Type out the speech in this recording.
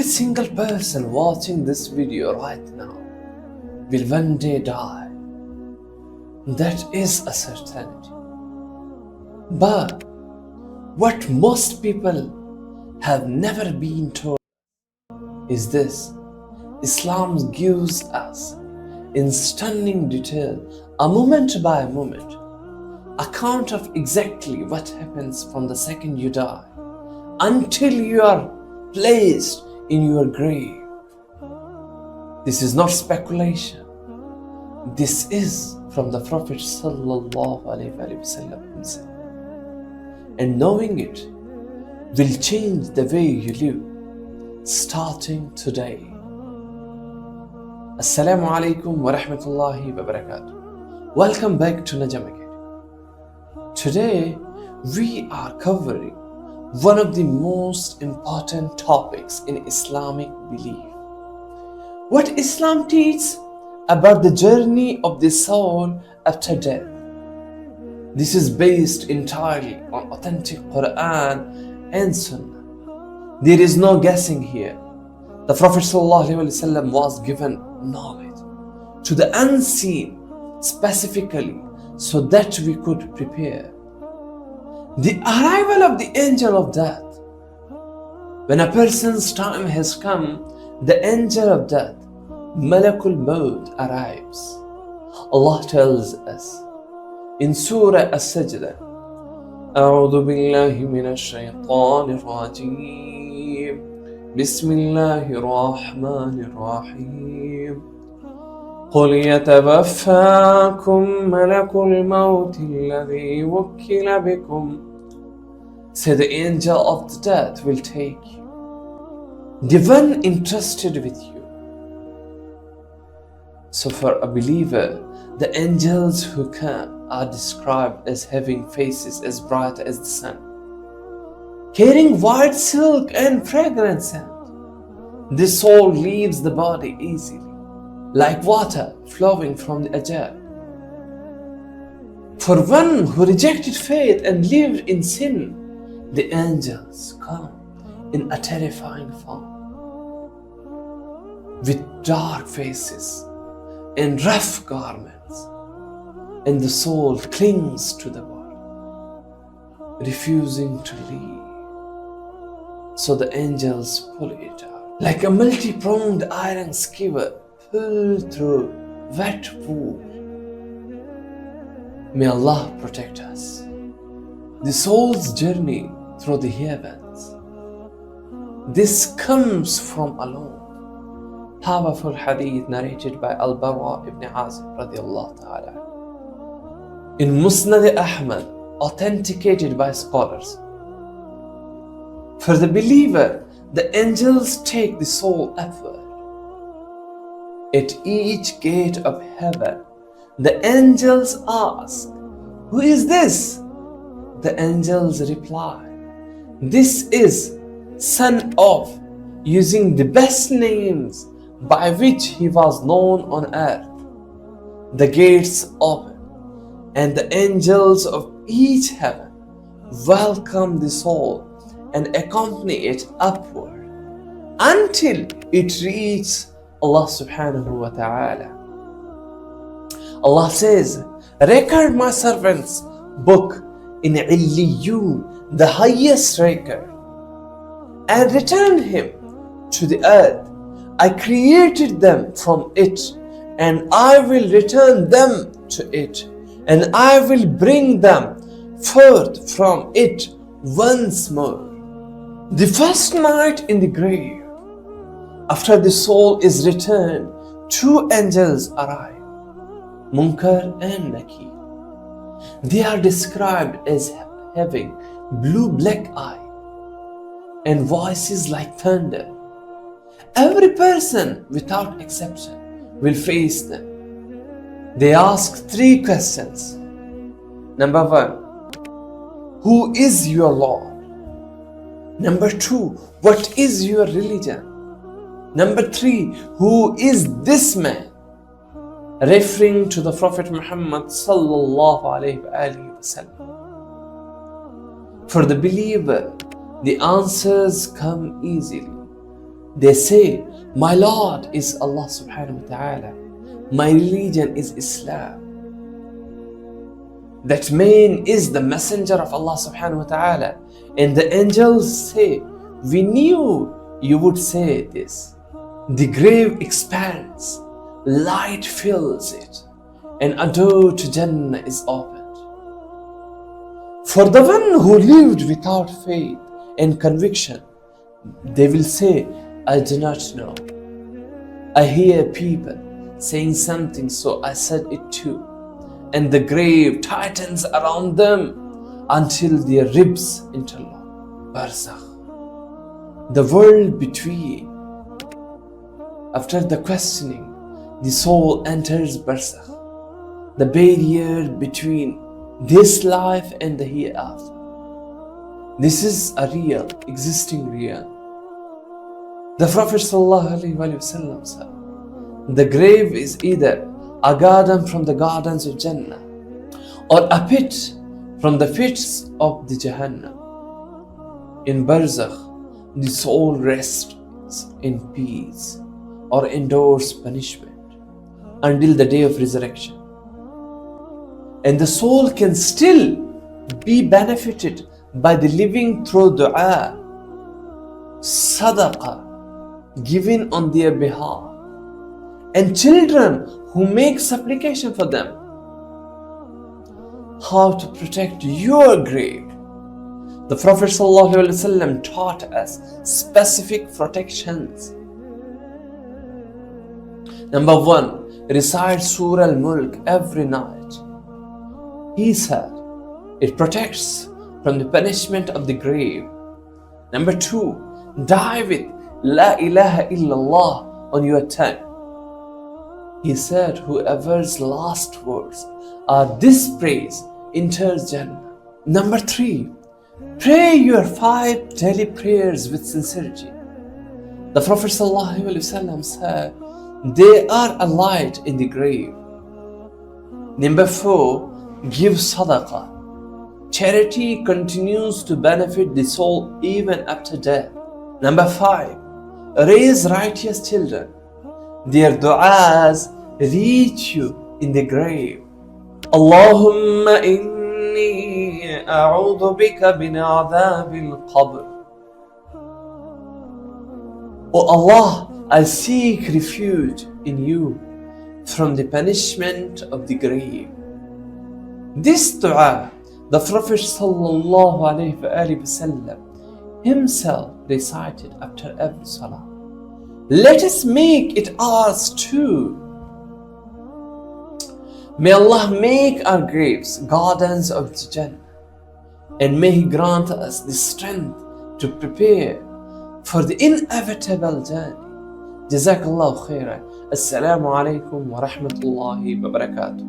Every single person watching this video right now will one day die. That is a certainty. But what most people have never been told is this: Islam gives us in stunning detail, a moment by moment, account of exactly what happens from the second you die until you are placed in your grave. This is not speculation. This is from the Prophet sallallahu alaihi wasallam himself. And knowing it will change the way you live starting today. Assalamu alaikum wa rahmatullahi wa barakatuh. Welcome back to Najam again. Today we are covering one of the most important topics in Islamic belief. What Islam teaches about the journey of the soul after death. This is based entirely on authentic Quran and Sunnah. There is no guessing here. The Prophet ﷺ was given knowledge to the unseen specifically so that we could prepare. The arrival of the angel of death. When a person's time has come, the angel of death, Malak al-Mawt, arrives. Allah tells us in Surah As-Sajdah, أعوذ بالله من الشيطان الرجيم بسم الله الرحمن الرحيم قل يتوفاكم ملك الموت الذي وكل بكم. Say the angel of the death will take you, the one entrusted with you. So for a believer, the angels who come are described as having faces as bright as the sun, carrying white silk and fragrant scent. The soul leaves the body easily, like water flowing from the ajab. For one who rejected faith and lived in sin, the angels come in a terrifying form, with dark faces and rough garments, and the soul clings to the body, refusing to leave. So the angels pull it out, like a multi-pronged iron skewer pulled through wet wool. May Allah protect us. The soul's journey through the heavens. This comes from a long, powerful hadith narrated by al-Bara ibn Azib radiallahu ta'ala in Musnad Ahmad, authenticated by scholars. For the believer, the angels take the soul upward. At each gate of heaven, the angels ask, "Who is this?" The angels reply, "This is son of," using the best names by which he was known on earth. The gates open, and the angels of each heaven welcome the soul and accompany it upward until it reaches Allah subhanahu wa ta'ala. Allah says, "Record my servant's book in Illiyun, the highest record, and return him to the earth. I created them from it, and I will return them to it, and I will bring them forth from it once more." The first night in the grave, after the soul is returned, two angels arrive, Munkar and Nakir. They are described as having blue-black eyes and voices like thunder. Every person, without exception, will face them. They ask three questions. Number one, who is your Lord? Number two, what is your religion? Number three, who is this man? Referring to the Prophet Muhammad sallallahu alaihi wasallam. For the believer, the answers come easily. They say, my Lord is Allah subhanahu wa ta'ala. My religion is Islam. That man is the messenger of Allah subhanahu wa ta'ala. And the angels say, we knew you would say this. The grave expands, light fills it, and a door to Jannah is opened. For the one who lived without faith and conviction, they will say, I do not know. I hear people saying something, so I said it too. And the grave tightens around them until their ribs interlock. Barzakh, the world between. After the questioning, the soul enters Barzakh, the barrier between this life and the hereafter. This is a real, existing real. The Prophet ﷺ said, the grave is either a garden from the gardens of Jannah or a pit from the pits of the Jahannam. In Barzakh, the soul rests in peace or endures punishment until the day of resurrection. And the soul can still be benefited by the living through dua, sadaqah, given on their behalf, and children who make supplication for them. How to protect your grave? The Prophet ﷺ taught us specific protections. Number 1, recite Surah al-Mulk every night. He said, it protects from the punishment of the grave. Number 2, die with La ilaha illallah on your tongue. He said, whoever's last words are this praise enters Jannah. Number 3, pray your 5 daily prayers with sincerity. The Prophet ﷺ said, they are a light in the grave. Number 4, give sadaqah. Charity continues to benefit the soul even after death. Number 5, raise righteous children. Their du'as reach you in the grave. Allahumma inni a'udhu bika min adhabil qabr. O Allah, I seek refuge in you from the punishment of the grave. This dua, the Prophet ﷺ himself recited after every salah. Let us make it ours too. May Allah make our graves gardens of the Jannah, and may He grant us the strength to prepare for the inevitable journey. Jazakallahu khairan. Assalamu alaikum wa rahmatullahi wa barakatuh.